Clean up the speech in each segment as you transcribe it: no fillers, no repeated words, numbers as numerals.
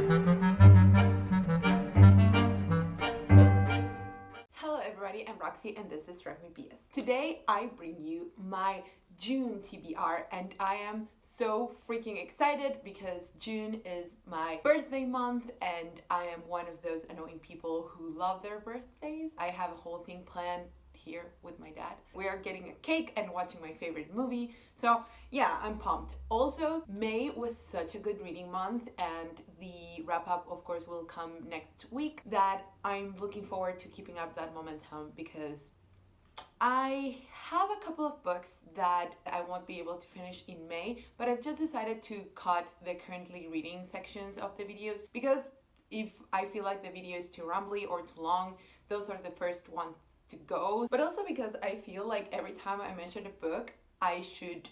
Hello everybody, I'm Roxy and this is recmebook&stuff. Today I bring you my June TBR and I am so freaking excited because June is my birthday month and I am one of those annoying people who love their birthdays. I have a whole thing planned here with my dad. We are getting a cake and watching my favorite movie. So yeah, I'm pumped. Also, May was such a good reading month and the wrap up of course will come next week that I'm looking forward to keeping up that momentum because I have a couple of books that I won't be able to finish in May, but I've just decided to cut the currently reading sections of the videos because if I feel like the video is too rambly or too long, those are the first ones to go. But also because I feel like every time I mention a book, I should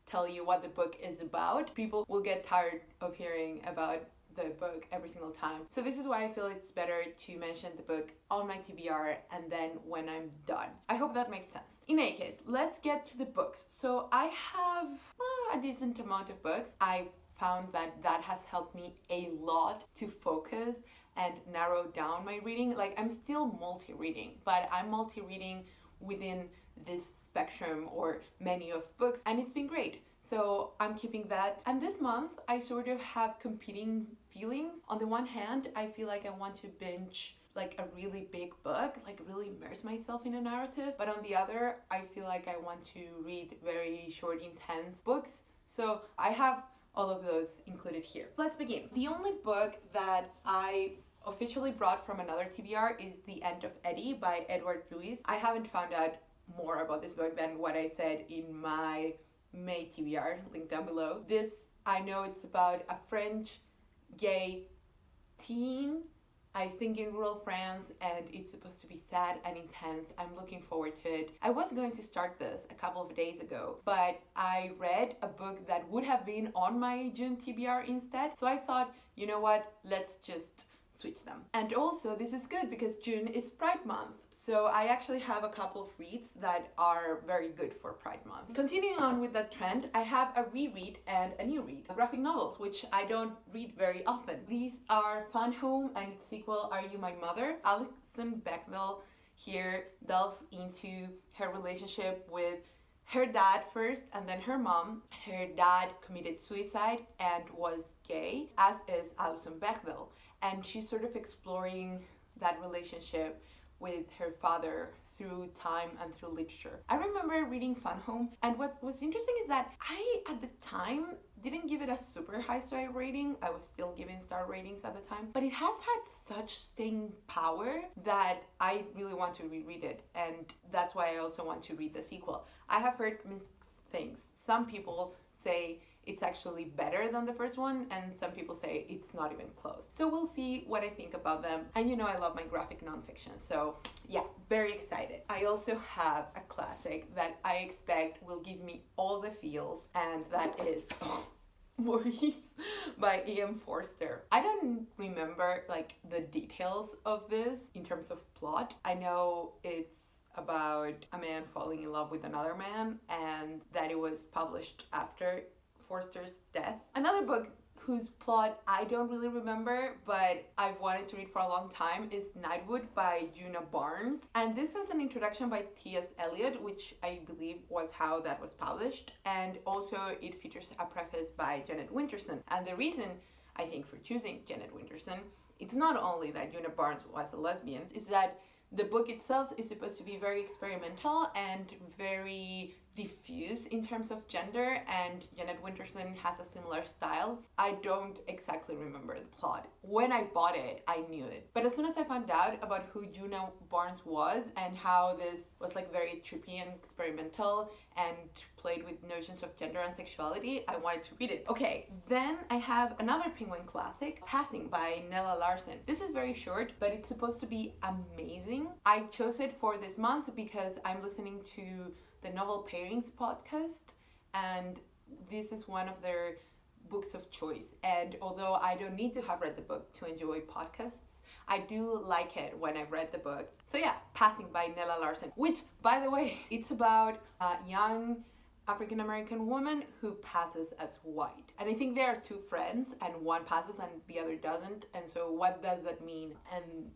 tell you what the book is about. People will get tired of hearing about the book every single time. So this is why I feel it's better to mention the book on my TBR and then when I'm done. I hope that makes sense. In any case, let's get to the books. So I have a decent amount of books. I found that has helped me a lot to focus and narrow down my reading. Like I'm still multi-reading, but I'm multi-reading within this spectrum or menu of books and it's been great. So I'm keeping that. And this month I sort of have competing feelings. On the one hand, I feel like I want to binge like a really big book, like really immerse myself in a narrative. But on the other, I feel like I want to read very short, intense books. So I have all of those included here. Let's begin. The only book that I officially brought from another TBR is The End of Eddy by Edouard. I haven't found out more about this book than what I said in my May TBR, link down below. This, I know it's about a French gay teen, I think in rural France, and it's supposed to be sad and intense. I'm looking forward to it. I was going to start this a couple of days ago, but I read a book that would have been on my June TBR instead. So I thought, you know what, let's just switch them. And also this is good because June is Pride Month. So I actually have a couple of reads that are very good for Pride Month. Continuing on with that trend, I have a reread and a new read. Graphic novels, which I don't read very often. These are Fun Home and its sequel, Are You My Mother? Alison Bechdel here delves into her relationship with her dad first and then her mom. Her dad committed suicide and was gay, as is Alison Bechdel. And she's sort of exploring that relationship with her father through time and through literature. I remember reading Fun Home, and what was interesting is that I, at the time, didn't give it a super high star rating. I was still giving star ratings at the time, but it has had such staying power that I really want to reread it, and that's why I also want to read the sequel. I have heard mixed things. Some people say it's actually better than the first one, and some people say it's not even close. So we'll see what I think about them. And you know I love my graphic nonfiction, so yeah, very excited. I also have a classic that I expect will give me all the feels, and that is Maurice by E.M. Forster. I don't remember like the details of this in terms of plot. I know it's about a man falling in love with another man and that it was published after Forster's death. Another book whose plot I don't really remember but I've wanted to read for a long time is Nightwood by Djuna. And this is an introduction by T.S. Eliot, which I believe was how that was published, and also it features a preface by Janet Winterson. And the reason I think for choosing Janet Winterson, it's not only that Djuna was a lesbian, is that the book itself is supposed to be very experimental and very diffuse in terms of gender, and Janet Winterson has a similar style. I don't exactly remember the plot. When I bought it, I knew it. But as soon as I found out about who Djuna was and how this was like very trippy and experimental and played with notions of gender and sexuality, I wanted to read it. Okay, then I have another Penguin classic, Passing by Nella Larsen. This is very short, but it's supposed to be amazing. I chose it for this month because I'm listening to the Novel Pairings podcast, and this is one of their books of choice. And although I don't need to have read the book to enjoy podcasts, I do like it when I've read the book. So yeah, Passing by Nella Larsen, which, by the way, it's about a young African American woman who passes as white. And I think there are two friends, and one passes and the other doesn't. And so what does that mean? And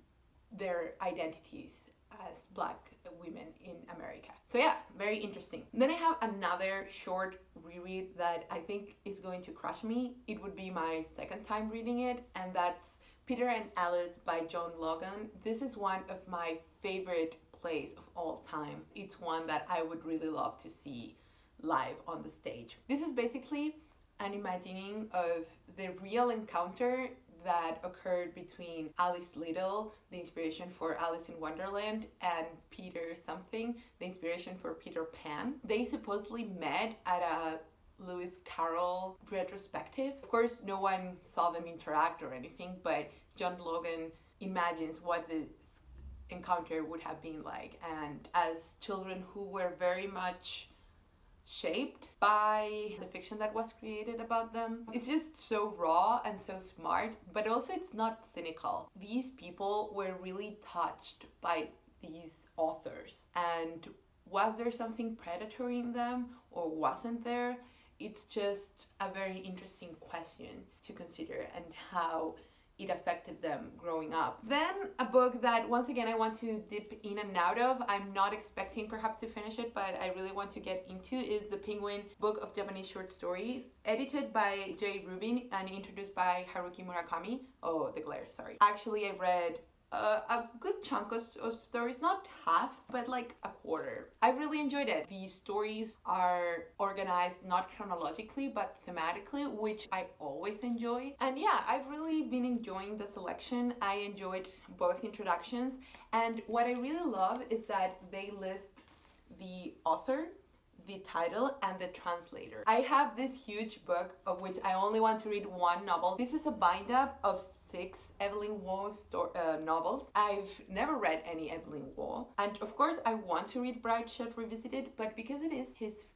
their identities as Black women in America. So yeah, very interesting. Then I have another short reread that I think is going to crush me. It would be my second time reading it, and that's Peter and Alice by John Logan. This is one of my favorite plays of all time. It's one that I would really love to see live on the stage. This is basically an imagining of the real encounter that occurred between Alice Liddell, the inspiration for Alice in Wonderland, and Peter something, the inspiration for Peter Pan. They supposedly met at a Lewis Carroll retrospective. Of course, no one saw them interact or anything, but John Logan imagines what the encounter would have been like. And as children who were very much shaped by the fiction that was created about them, it's just so raw and so smart, but also it's not cynical. These people were really touched by these authors, and was there something predatory in them or wasn't there? It's just a very interesting question to consider, and how it affected them growing up. Then a book that, once again, I want to dip in and out of. I'm not expecting perhaps to finish it, but I really want to get into, is the Penguin Book of Japanese Short Stories, edited by J. Rubin and introduced by Haruki Murakami. Oh, the glare, sorry. Actually, I've read a good chunk of stories, not half, but like a quarter. I really enjoyed it. The stories are organized not chronologically, but thematically, which I always enjoy. And yeah, I've really been enjoying the selection. I enjoyed both introductions. And what I really love is that they list the author, the title, and the translator. I have this huge book of which I only want to read one novel. This is a bind-up of 6 Evelyn Waugh novels. I've never read any Evelyn Waugh, and of course I want to read Brideshead Revisited, but because it is his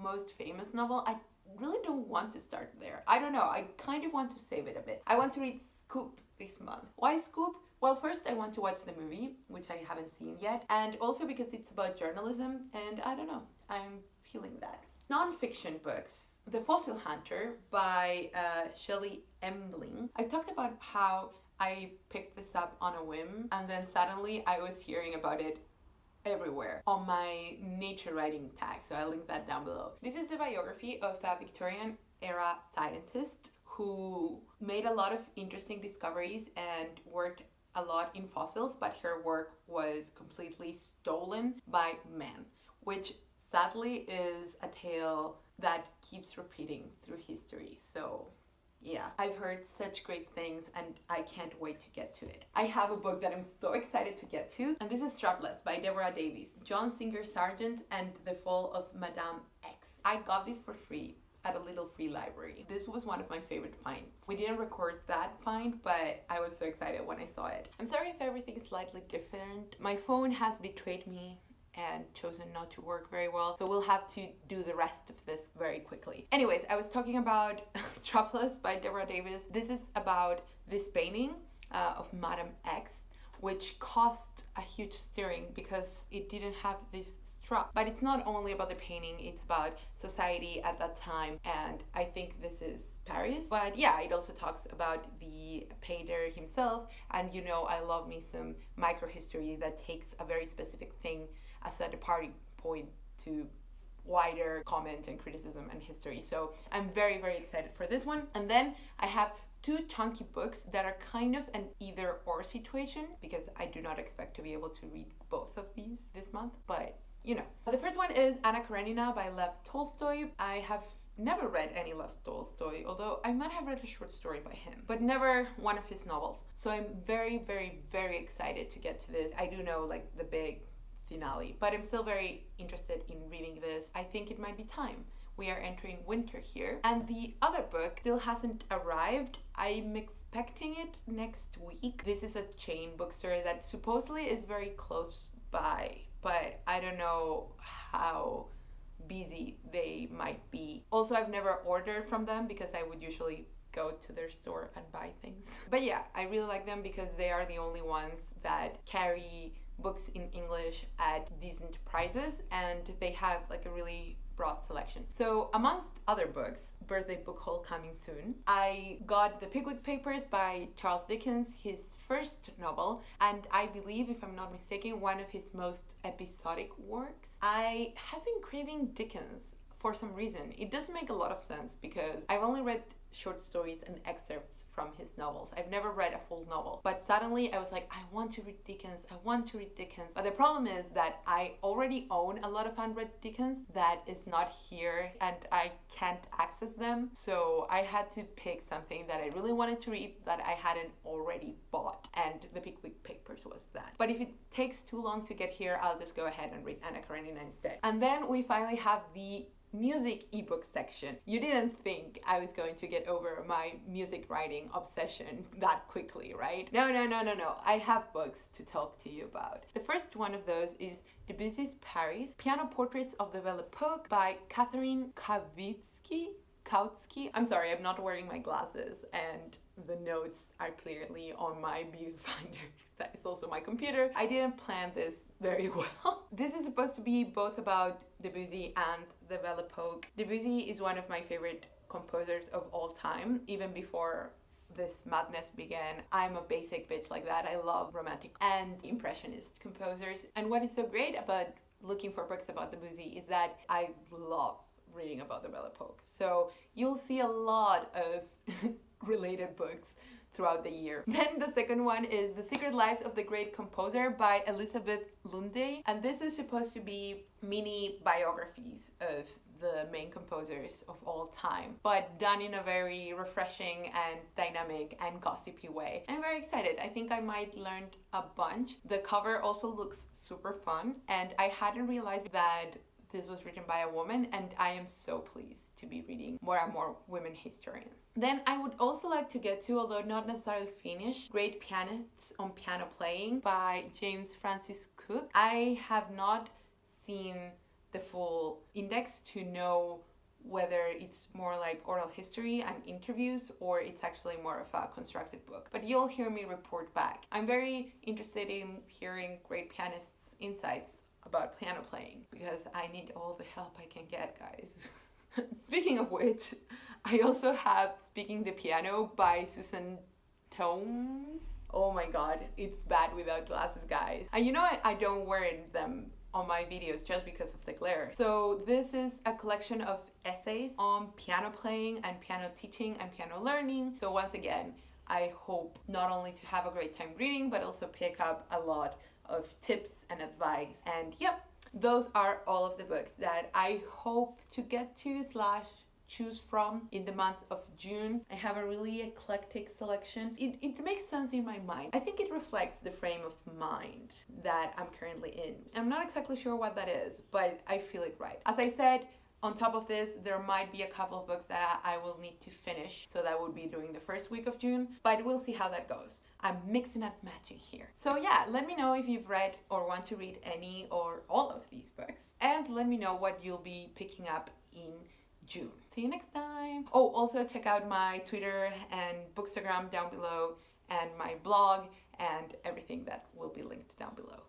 most famous novel, I really don't want to start there. I don't know, I kind of want to save it a bit. I want to read Scoop this month. Why Scoop? Well, first I want to watch the movie, which I haven't seen yet, and also because it's about journalism, and I don't know, I'm feeling that. Non-fiction books. The Fossil Hunter by Shelley Emling. I talked about how I picked this up on a whim, and then suddenly I was hearing about it everywhere on my nature writing tag, so I'll link that down below. This is the biography of a Victorian era scientist who made a lot of interesting discoveries and worked a lot in fossils, but her work was completely stolen by men, which sadly is a tale that keeps repeating through history. So yeah, I've heard such great things and I can't wait to get to it. I have a book that I'm so excited to get to, and this is Strapless by Deborah Davies, John Singer Sargent and the Fall of Madame X. I got this for free at a little free library. This was one of my favorite finds. We didn't record that find, but I was so excited when I saw it. I'm sorry if everything is slightly different. My phone has betrayed me and chosen not to work very well, so we'll have to do the rest of this very quickly. Anyways, I was talking about Strapless by Deborah Davies. This is about this painting of Madame X, which cost a huge steering because it didn't have this strap. But it's not only about the painting, it's about society at that time, and I think this is Paris. But yeah, it also talks about the painter himself, and you know, I love me some microhistory that takes a very specific thing as a departing point to wider comment and criticism and history. So I'm very, very excited for this one. And then I have 2 chunky books that are kind of an either or situation, because I do not expect to be able to read both of these this month, but you know. The first one is Anna Karenina by Lev Tolstoy. I have never read any Lev Tolstoy, although I might have read a short story by him, but never one of his novels. So I'm very, very, very excited to get to this. I do know like the big finale, but I'm still very interested in reading this. I think it might be time. We are entering winter here. And the other book still hasn't arrived. I'm expecting it next week. This is a chain bookstore that supposedly is very close by, but I don't know how busy they might be. Also, I've never ordered from them because I would usually go to their store and buy things. But yeah, I really like them because they are the only ones that carry books in English at decent prices, and they have like a really broad selection. So amongst other books, birthday book haul coming soon, I got the Pickwick Papers by Charles Dickens, his first novel, and I believe, if I'm not mistaken, one of his most episodic works. I have been craving Dickens for some reason. It doesn't make a lot of sense because I've only read short stories and excerpts from his novels. I've never read a full novel. But suddenly I was like, I want to read Dickens. I want to read Dickens. But the problem is that I already own a lot of unread Dickens that is not here and I can't access them. So I had to pick something that I really wanted to read that I hadn't already bought. And the Pickwick Papers was that. But if it takes too long to get here, I'll just go ahead and read Anna Karenina instead. And then we finally have the music ebook section. You didn't think I was going to get over my music writing obsession that quickly, right? No. I have books to talk to you about. The first one of those is Debussy's Paris, Piano Portraits of the Belle Epoque by Catherine Kautsky. I'm sorry, I'm not wearing my glasses and the notes are clearly on my viewfinder. That is also my computer. I didn't plan this very well. This is supposed to be both about Debussy and the Belle Epoque. Debussy is one of my favorite composers of all time, even before this madness began. I'm a basic bitch like that. I love romantic and impressionist composers. And what is so great about looking for books about Debussy is that I love reading about the Belle Epoque. So you'll see a lot of related books throughout the year. Then the second one is The Secret Lives of the Great Composer by Elizabeth Lunday. And this is supposed to be mini biographies of the main composers of all time, but done in a very refreshing and dynamic and gossipy way. I'm very excited. I think I might learn a bunch. The cover also looks super fun, and I hadn't realized that this was written by a woman, and I am so pleased to be reading more and more women historians. Then I would also like to get to, although not necessarily finished, Great Pianists on Piano Playing by James Francis Cooke. I have not seen the full index to know whether it's more like oral history and interviews or it's actually more of a constructed book. But you'll hear me report back. I'm very interested in hearing Great Pianists' insights about piano playing because I need all the help I can get, guys. Speaking of which, I also have Speaking the Piano by Susan Tomes. Oh my god, it's bad without glasses, guys. And you know I don't wear them on my videos just because of the glare. So this is a collection of essays on piano playing and piano teaching and piano learning. So once again, I hope not only to have a great time reading, but also pick up a lot of tips and advice. And yep, those are all of the books that I hope to get to / choose from in the month of June. I have a really eclectic selection. It makes sense in my mind. I think it reflects the frame of mind that I'm currently in. I'm not exactly sure what that is, but I feel it right. As I said, on top of this, there might be a couple of books that I will need to finish, so that would be during the first week of June, but we'll see how that goes. I'm mixing and matching here. So yeah, let me know if you've read or want to read any or all of these books, and let me know what you'll be picking up in June. See you next time. Oh, also check out my Twitter and Bookstagram down below, and my blog, and everything that will be linked down below.